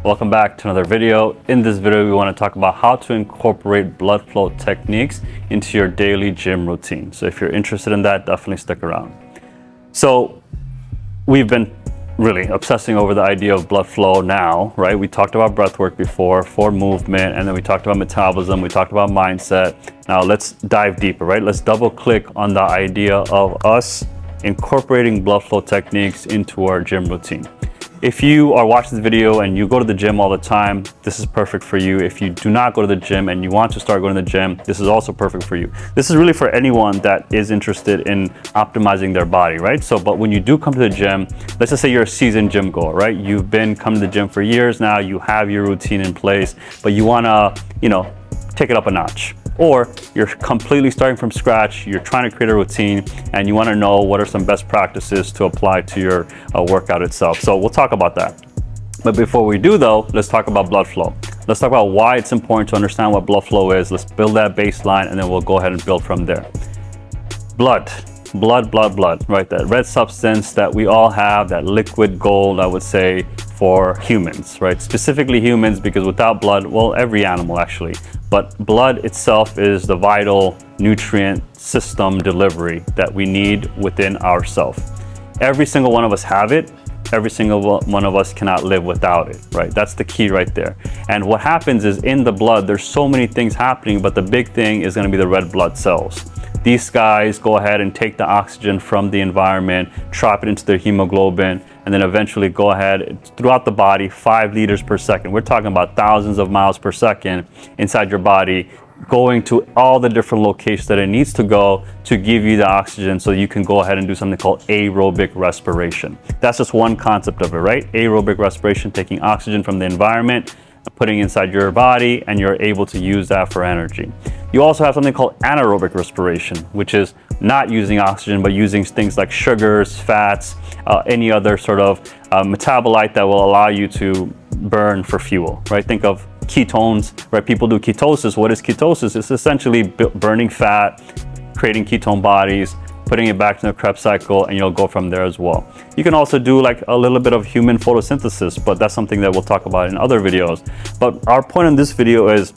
Welcome back to another video. In this video, we want to talk about how to incorporate blood flow techniques into your daily gym routine. So if you're interested in that, definitely stick around. So we've been really obsessing over the idea of blood flow now, right? We talked about breath work before for movement, and then we talked about metabolism, we talked about mindset. Now let's dive deeper, right? Let's double click on the idea of us incorporating blood flow techniques into our gym routine. If you are watching this video and you go to the gym all the time, this is perfect for you. If you do not go to the gym and you want to start going to the gym, this is also perfect for you. This is really for anyone that is interested in optimizing their body, right? But when you do come to the gym, let's just say you're a seasoned gym goer, right? You've been coming to the gym for years now, you have your routine in place, but you wanna, take it up a notch. Or you're completely starting from scratch, you're trying to create a routine, and you want to know what are some best practices to apply to your workout itself. So we'll talk about that. But before we do though, let's talk about blood flow. Let's talk about why it's important to understand what blood flow is. Let's build that baseline and then we'll go ahead and build from there. Blood, right? That red substance that we all have, that liquid gold, I would say, for humans, right? Specifically humans, because without blood, well, every animal actually, but blood itself is the vital nutrient system delivery that we need within ourselves. Every single one of us have it. Every single one of us cannot live without it, right? That's the key right there. And what happens is in the blood, there's so many things happening, but the big thing is gonna be the red blood cells. These guys go ahead and take the oxygen from the environment, trap it into their hemoglobin, and then eventually go ahead throughout the body, 5 liters per second. We're talking about thousands of miles per second inside your body, going to all the different locations that it needs to go to give you the oxygen so you can go ahead and do something called aerobic respiration. That's just one concept of it, right? Aerobic respiration, taking oxygen from the environment, putting inside your body, and you're able to use that for energy. You also have something called anaerobic respiration, which is not using oxygen, but using things like sugars, fats, any other sort of metabolite that will allow you to burn for fuel, right? Think of ketones, right? People do ketosis. What is ketosis? It's essentially burning fat, creating ketone bodies, putting it back in the Krebs cycle, and you'll go from there as well. You can also do like a little bit of human photosynthesis, but that's something that we'll talk about in other videos. But our point in this video is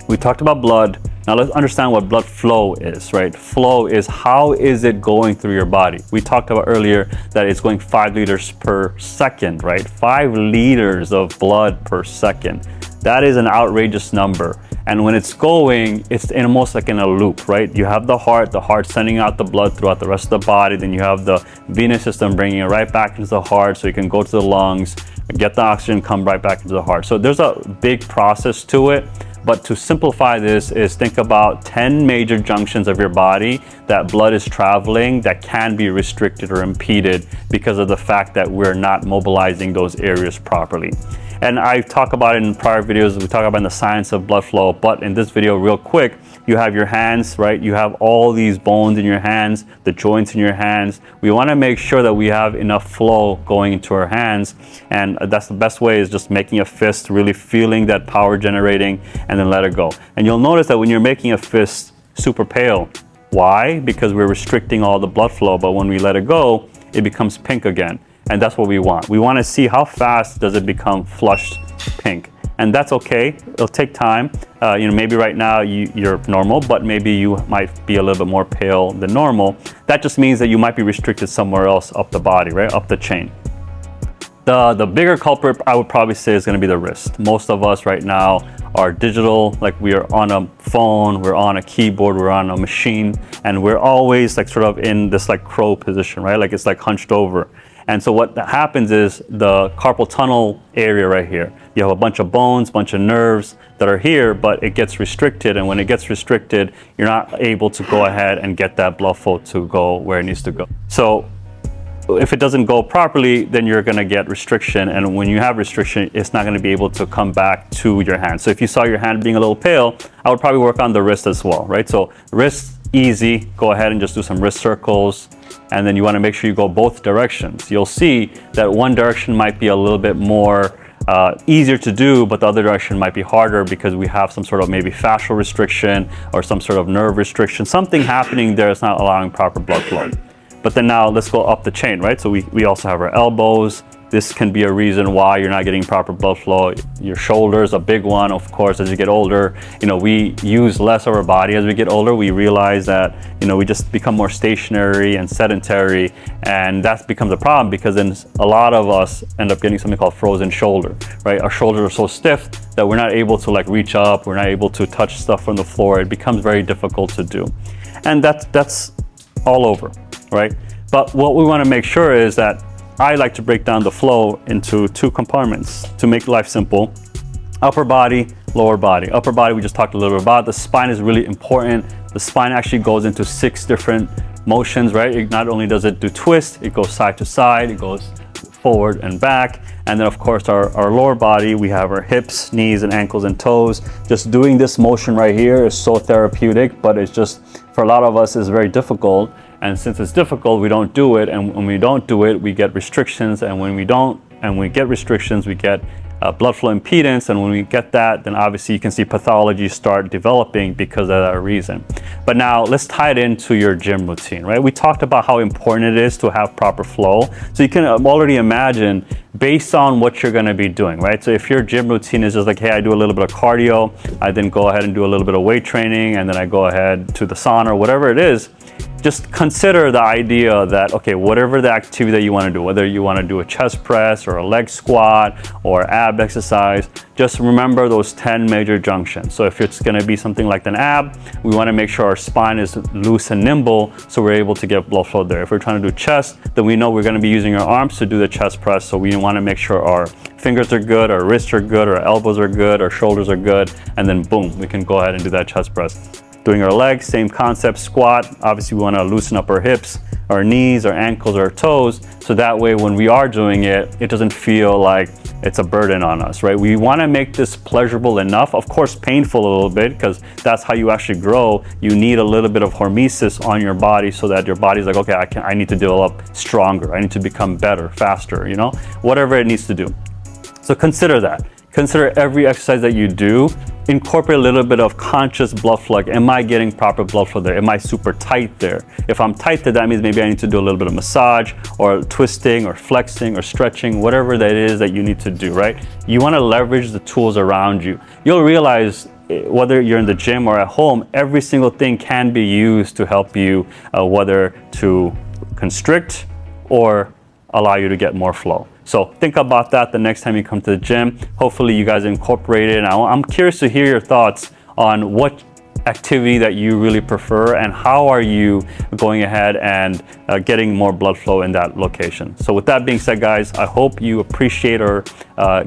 we talked about blood. Now let's understand what blood flow is, right? Flow is how is it going through your body. We talked about earlier that it's going 5 liters per second, right? 5 liters of blood per second. That is an outrageous number. And when it's going, it's almost like in a loop, right? You have the heart sending out the blood throughout the rest of the body. Then you have the venous system bringing it right back into the heart so you can go to the lungs, get the oxygen, come right back into the heart. So there's a big process to it. But to simplify this is think about 10 major junctions of your body that blood is traveling that can be restricted or impeded because of the fact that we're not mobilizing those areas properly. And I talk about it in prior videos, we talk about the science of blood flow, but in this video real quick, you have your hands, right? You have all these bones in your hands, the joints in your hands. We wanna make sure that we have enough flow going into our hands, and that's the best way is just making a fist, really feeling that power generating, and then let it go. And you'll notice that when you're making a fist super pale, why? Because we're restricting all the blood flow, but when we let it go, it becomes pink again. And that's what we want. We want to see how fast does it become flushed pink. And that's okay. It'll take time. Maybe right now you're normal, but maybe you might be a little bit more pale than normal. That just means that you might be restricted somewhere else up the body, right? Up the chain. The bigger culprit, I would probably say, is going to be the wrist. Most of us right now are digital, like we are on a phone, we're on a keyboard, we're on a machine, and we're always like sort of in this like crow position, right? Like it's like hunched over. And so what happens is the carpal tunnel area right here, you have a bunch of bones, bunch of nerves that are here, but it gets restricted. And when it gets restricted, you're not able to go ahead and get that blood flow to go where it needs to go. So if it doesn't go properly, then you're gonna get restriction. And when you have restriction, it's not gonna be able to come back to your hand. So if you saw your hand being a little pale, I would probably work on the wrist as well, right? So wrist, easy, go ahead and just do some wrist circles. And then you wanna make sure you go both directions. You'll see that one direction might be a little bit more easier to do, but the other direction might be harder because we have some sort of maybe fascial restriction or some sort of nerve restriction, something happening there that's not allowing proper blood flow. But then now let's go up the chain, right? So we also have our elbows. This can be a reason why you're not getting proper blood flow. Your shoulders, a big one, of course, as you get older. We use less of our body as we get older. We realize that, we just become more stationary and sedentary, and that becomes a problem because then a lot of us end up getting something called frozen shoulder, right? Our shoulders are so stiff that we're not able to reach up, we're not able to touch stuff from the floor. It becomes very difficult to do. And that's all over, right? But what we want to make sure is that I like to break down the flow into 2 compartments to make life simple. Upper body, lower body. Upper body, we just talked a little bit about. The spine is really important. The spine actually goes into 6 different motions, right? It not only does it do twist, it goes side to side, it goes forward and back. And then of course our lower body, we have our hips, knees and ankles and toes. Just doing this motion right here is so therapeutic, but it's just, for a lot of us, is very difficult. And since it's difficult, we don't do it. And when we don't do it, we get restrictions. And when we get restrictions, we get blood flow impedance. And when we get that, then obviously you can see pathology start developing because of that reason. But now let's tie it into your gym routine, right? We talked about how important it is to have proper flow. So you can already imagine based on what you're going to be doing, right? So if your gym routine is just like, hey, I do a little bit of cardio, I then go ahead and do a little bit of weight training, and then I go ahead to the sauna or whatever it is, just consider the idea that, okay, whatever the activity that you want to do, whether you want to do a chest press or a leg squat or ab exercise, just remember those 10 major junctions. So if it's going to be something like an ab, we want to make sure our spine is loose and nimble so we're able to get blood flow there. If we're trying to do chest, then we know we're going to be using our arms to do the chest press, so we want to make sure our fingers are good, our wrists are good, our elbows are good, our shoulders are good, and then boom, we can go ahead and do that chest press. Doing our legs, same concept, squat. Obviously we want to loosen up our hips, our knees, our ankles, our toes, so that way when we are doing it, it doesn't feel like it's a burden on us, right? We want to make this pleasurable enough, of course painful a little bit, because that's how you actually grow. You need a little bit of hormesis on your body so that your body's like, okay, I need to develop stronger, I need to become better, faster, whatever it needs to do. So consider that. Consider every exercise that you do, incorporate a little bit of conscious blood flow. Like, am I getting proper blood flow there? Am I super tight there? If I'm tight there, that means maybe I need to do a little bit of massage or twisting or flexing or stretching, whatever that is that you need to do, right? You want to leverage the tools around you. You'll realize whether you're in the gym or at home, every single thing can be used to help you, whether to constrict or allow you to get more flow. So think about that the next time you come to the gym. Hopefully you guys incorporate it. I'm curious to hear your thoughts on what activity that you really prefer and how are you going ahead and getting more blood flow in that location. So with that being said, guys, I hope you appreciate or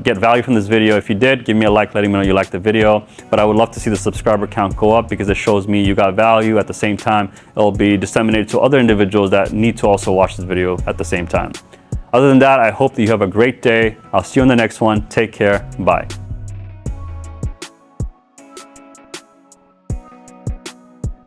get value from this video. If you did, give me a like, letting me know you liked the video. But I would love to see the subscriber count go up because it shows me you got value. At the same time, it'll be disseminated to other individuals that need to also watch this video at the same time. Other than that, I hope that you have a great day. I'll see you on the next one. Take care. Bye.